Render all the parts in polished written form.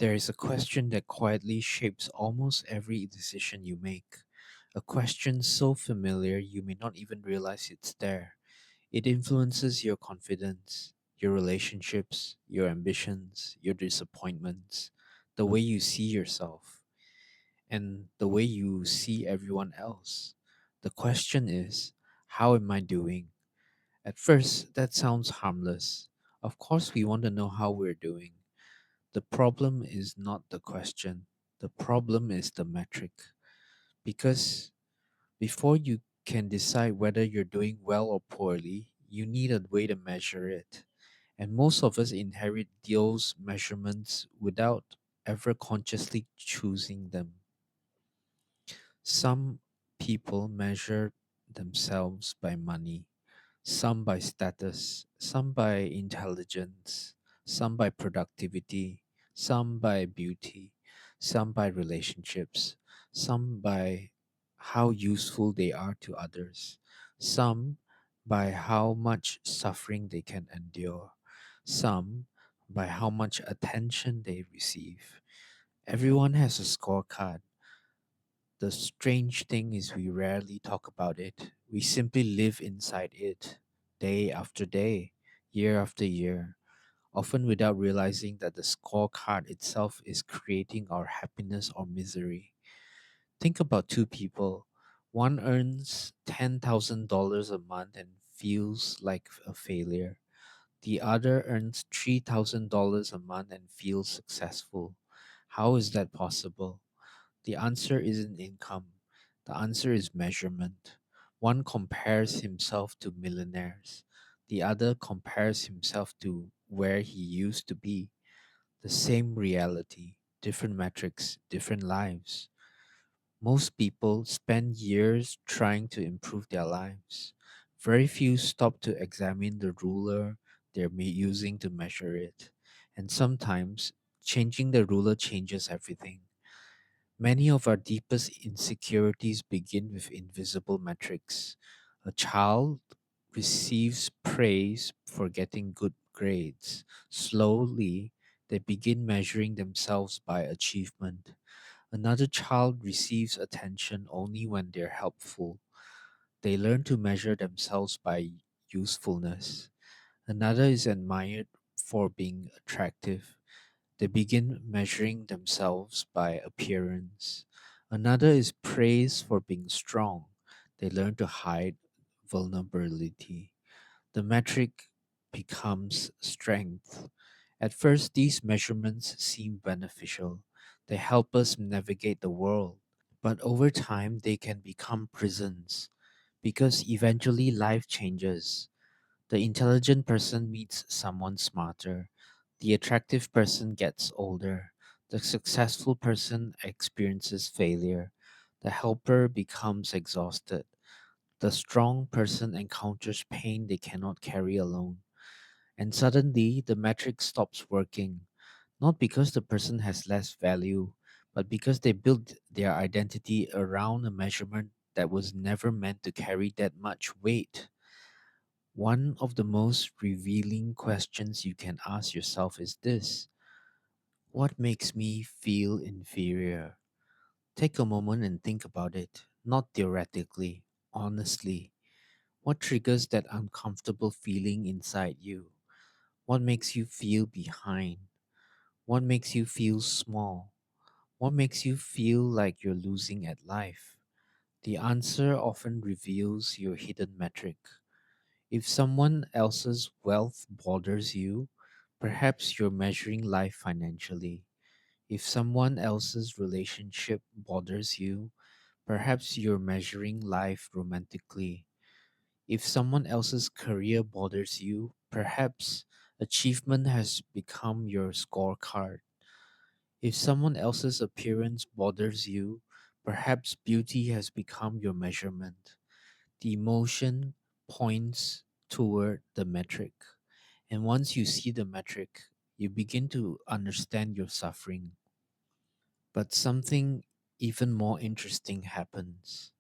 There is a question that quietly shapes almost every decision you make. A question so familiar you may not even realize it's there. It influences your confidence, your relationships, your ambitions, your disappointments, the way you see yourself, and the way you see everyone else. The question is, how am I doing? At first, that sounds harmless. Of course, we want to know how we're doing. The problem is not the question, the problem is the metric. Because before you can decide whether you're doing well or poorly, you need a way to measure it. And most of us inherit those measurements without ever consciously choosing them. Some people measure themselves by money, some by status, some by intelligence, some by productivity, some by beauty, some by relationships, some by how useful they are to others, some by how much suffering they can endure, some by how much attention they receive. Everyone has a scorecard. The strange thing is, we rarely talk about it. We simply live inside it, day after day, year after year, often without realizing that the scorecard itself is creating our happiness or misery. Think about two people. One earns $10,000 a month and feels like a failure. The other earns $3,000 a month and feels successful. How is that possible? The answer isn't income. The answer is measurement. One compares himself to millionaires. The other compares himself to where he used to be. The same reality, different metrics, different lives. Most people spend years trying to improve their lives. Very few stop to examine the ruler they're using to measure it. And sometimes changing the ruler changes everything. Many of our deepest insecurities begin with invisible metrics. A child receives praise for getting good grades. Slowly, they begin measuring themselves by achievement. Another child receives attention only when they're helpful. They learn to measure themselves by usefulness. Another is admired for being attractive. They begin measuring themselves by appearance. Another is praised for being strong. They learn to hide vulnerability. The metric becomes strength. At first, these measurements seem beneficial. They help us navigate the world. But over time, they can become prisons because eventually life changes. The intelligent person meets someone smarter. The attractive person gets older. The successful person experiences failure. The helper becomes exhausted. The strong person encounters pain they cannot carry alone. And suddenly, the metric stops working, not because the person has less value, but because they built their identity around a measurement that was never meant to carry that much weight. One of the most revealing questions you can ask yourself is this: what makes me feel inferior? Take a moment and think about it, not theoretically, honestly. What triggers that uncomfortable feeling inside you? What makes you feel behind? What makes you feel small? What makes you feel like you're losing at life? The answer often reveals your hidden metric. If someone else's wealth bothers you, perhaps you're measuring life financially. If someone else's relationship bothers you, perhaps you're measuring life romantically. If someone else's career bothers you, perhaps achievement has become your scorecard. If someone else's appearance bothers you, perhaps beauty has become your measurement. The emotion points toward the metric. And once you see the metric, you begin to understand your suffering. But something even more interesting happens.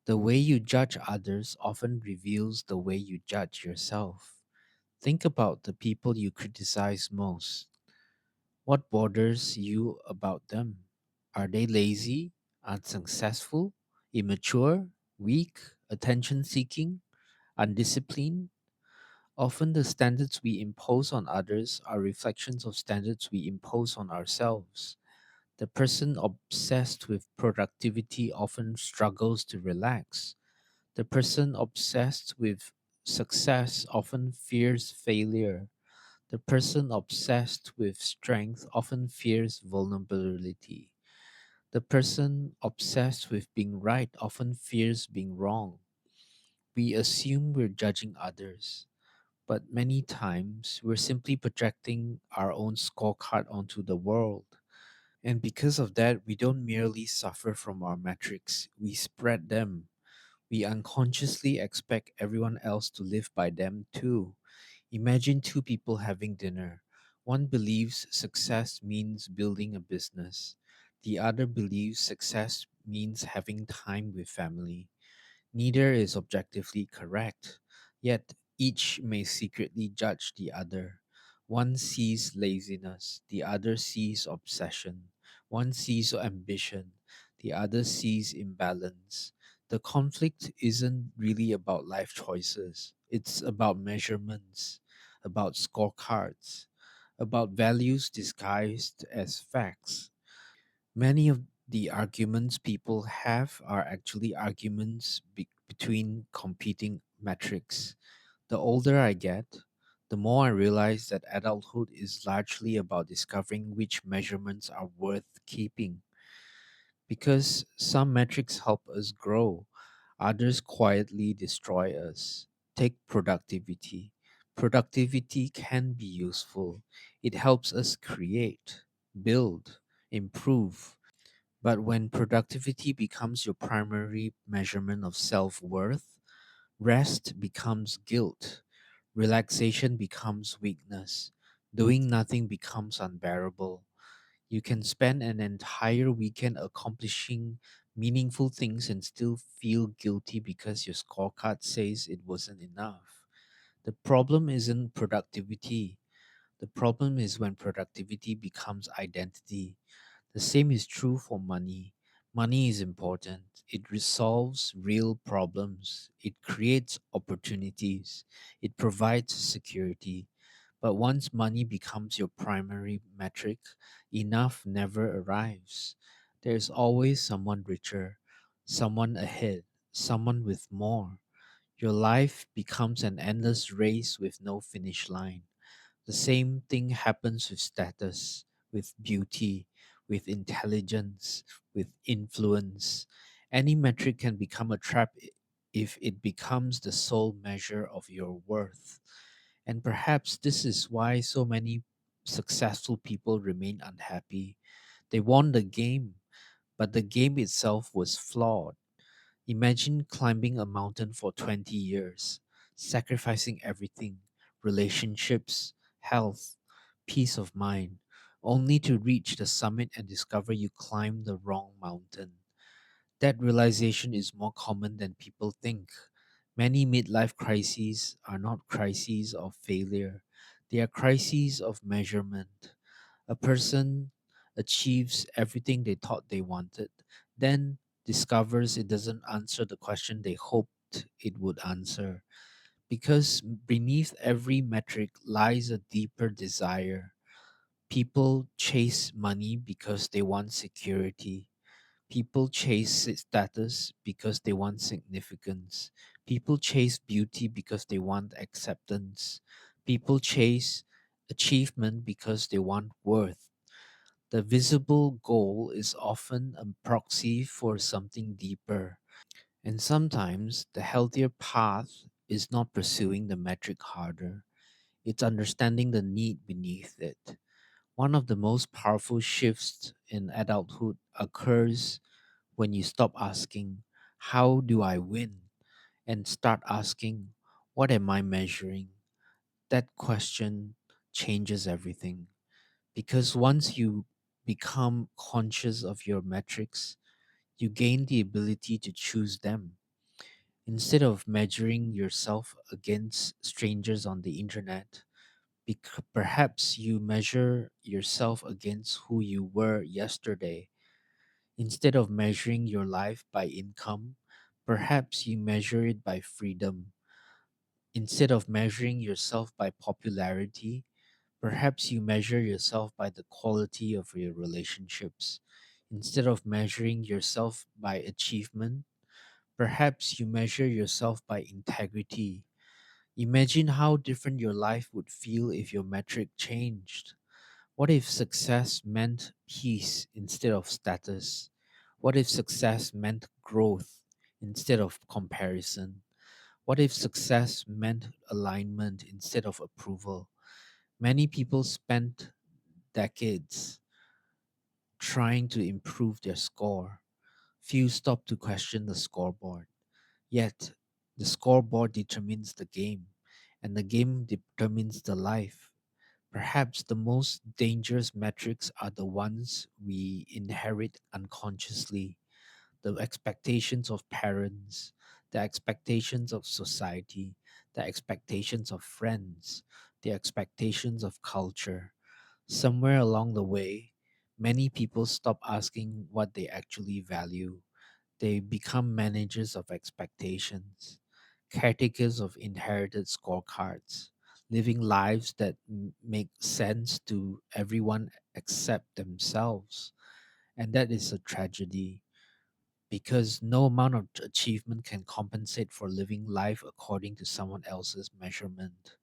The way you judge others often reveals the way you judge yourself. Think about the people you criticize most. What bothers you about them? Are they lazy, unsuccessful, immature, weak, attention seeking, undisciplined? Often the standards we impose on others are reflections of standards we impose on ourselves. The person obsessed with productivity often struggles to relax. The person obsessed with success often fears failure. The person obsessed with strength often fears vulnerability. The person obsessed with being right often fears being wrong. We assume we're judging others, but many times we're simply projecting our own scorecard onto the world. And because of that, we don't merely suffer from our metrics, we spread them. We unconsciously expect everyone else to live by them too. Imagine two people having dinner. One believes success means building a business. The other believes success means having time with family. Neither is objectively correct, yet each may secretly judge the other. One sees laziness, the other sees obsession. One sees ambition, the other sees imbalance. The conflict isn't really about life choices, it's about measurements, about scorecards, about values disguised as facts. Many of the arguments people have are actually arguments between competing metrics. The older I get, the more I realize that adulthood is largely about discovering which measurements are worth keeping. Because some metrics help us grow, others quietly destroy us. Take productivity. Productivity can be useful, it helps us create, build, improve. But when productivity becomes your primary measurement of self worth, rest becomes guilt, relaxation becomes weakness, doing nothing becomes unbearable. You can spend an entire weekend accomplishing meaningful things and still feel guilty because your scorecard says it wasn't enough. The problem isn't productivity, the problem is when productivity becomes identity. The same is true for money. Money is important. It resolves real problems. It creates opportunities. It provides security. But once money becomes your primary metric, enough never arrives. There's always someone richer, someone ahead, someone with more. Your life becomes an endless race with no finish line. The same thing happens with status, with beauty, with intelligence, with influence. Any metric can become a trap if it becomes the sole measure of your worth. And perhaps this is why so many successful people remain unhappy. They won the game, but the game itself was flawed. Imagine climbing a mountain for 20 years, sacrificing everything: relationships, health, peace of mind, only to reach the summit and discover you climbed the wrong mountain. That realization is more common than people think. Many midlife crises are not crises of failure, they are crises of measurement. A person achieves everything they thought they wanted, then discovers it doesn't answer the question they hoped it would answer. Because beneath every metric lies a deeper desire. People chase money because they want security. People chase status because they want significance. People chase beauty because they want acceptance. People chase achievement because they want worth. The visible goal is often a proxy for something deeper. And sometimes the healthier path is not pursuing the metric harder, it's understanding the need beneath it. One of the most powerful shifts in adulthood occurs when you stop asking, "How do I win?" and start asking, "What am I measuring?" That question changes everything. Because once you become conscious of your metrics, you gain the ability to choose them. Instead of measuring yourself against strangers on the internet, Perhaps you measure yourself against who you were yesterday. Instead of measuring your life by income, perhaps you measure it by freedom. Instead of measuring yourself by popularity, perhaps you measure yourself by the quality of your relationships. Instead of measuring yourself by achievement, perhaps you measure yourself by integrity. Imagine how different your life would feel if your metric changed. What if success meant peace instead of status? What if success meant growth instead of comparison? What if success meant alignment instead of approval? Many people spent decades trying to improve their score. Few stop to question the scoreboard. Yet, the scoreboard determines the game, and the game determines the life. Perhaps the most dangerous metrics are the ones we inherit unconsciously: the expectations of parents, the expectations of society, the expectations of friends, the expectations of culture. Somewhere along the way, many people stop asking what they actually value. They become managers of expectations, caretakers of inherited scorecards, living lives that make sense to everyone except themselves. And that is a tragedy because no amount of achievement can compensate for living life according to someone else's measurement.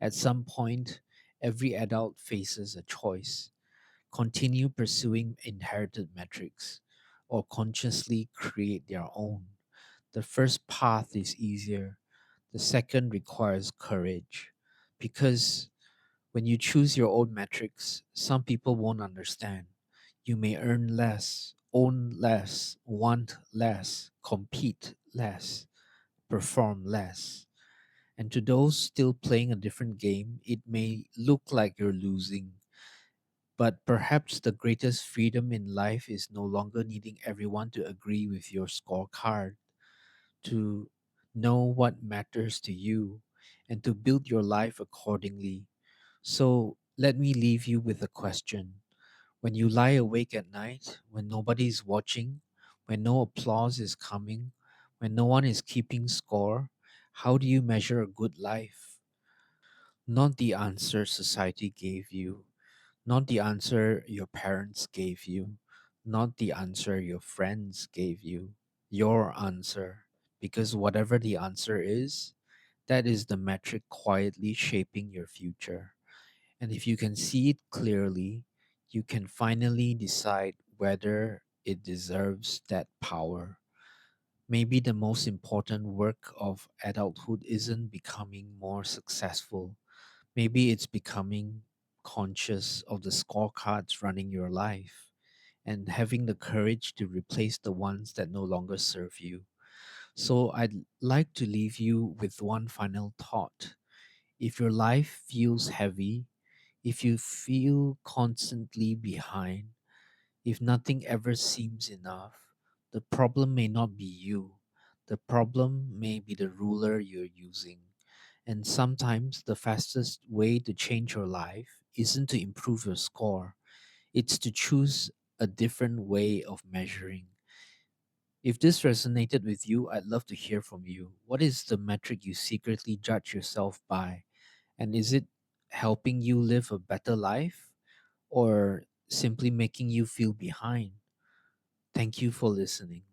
At some point, every adult faces a choice: continue pursuing inherited metrics or consciously create their own. The first path is easier, the second requires courage. Because when you choose your own metrics, some people won't understand. You may earn less, own less, want less, compete less, perform less. And to those still playing a different game, it may look like you're losing. But perhaps the greatest freedom in life is no longer needing everyone to agree with your scorecard, to know what matters to you, and to build your life accordingly. So let me leave you with a question. When you lie awake at night, when nobody's watching, when no applause is coming, when no one is keeping score, how do you measure a good life? Not the answer society gave you, not the answer your parents gave you, not the answer your friends gave you, your answer. Because whatever the answer is, that is the metric quietly shaping your future. And if you can see it clearly, you can finally decide whether it deserves that power. Maybe the most important work of adulthood isn't becoming more successful. Maybe it's becoming conscious of the scorecards running your life and having the courage to replace the ones that no longer serve you. So I'd like to leave you with one final thought. If your life feels heavy, if you feel constantly behind, if nothing ever seems enough, the problem may not be you. The problem may be the ruler you're using. And sometimes the fastest way to change your life isn't to improve your score, it's to choose a different way of measuring. If this resonated with you, I'd love to hear from you. What is the metric you secretly judge yourself by? And is it helping you live a better life or simply making you feel behind? Thank you for listening.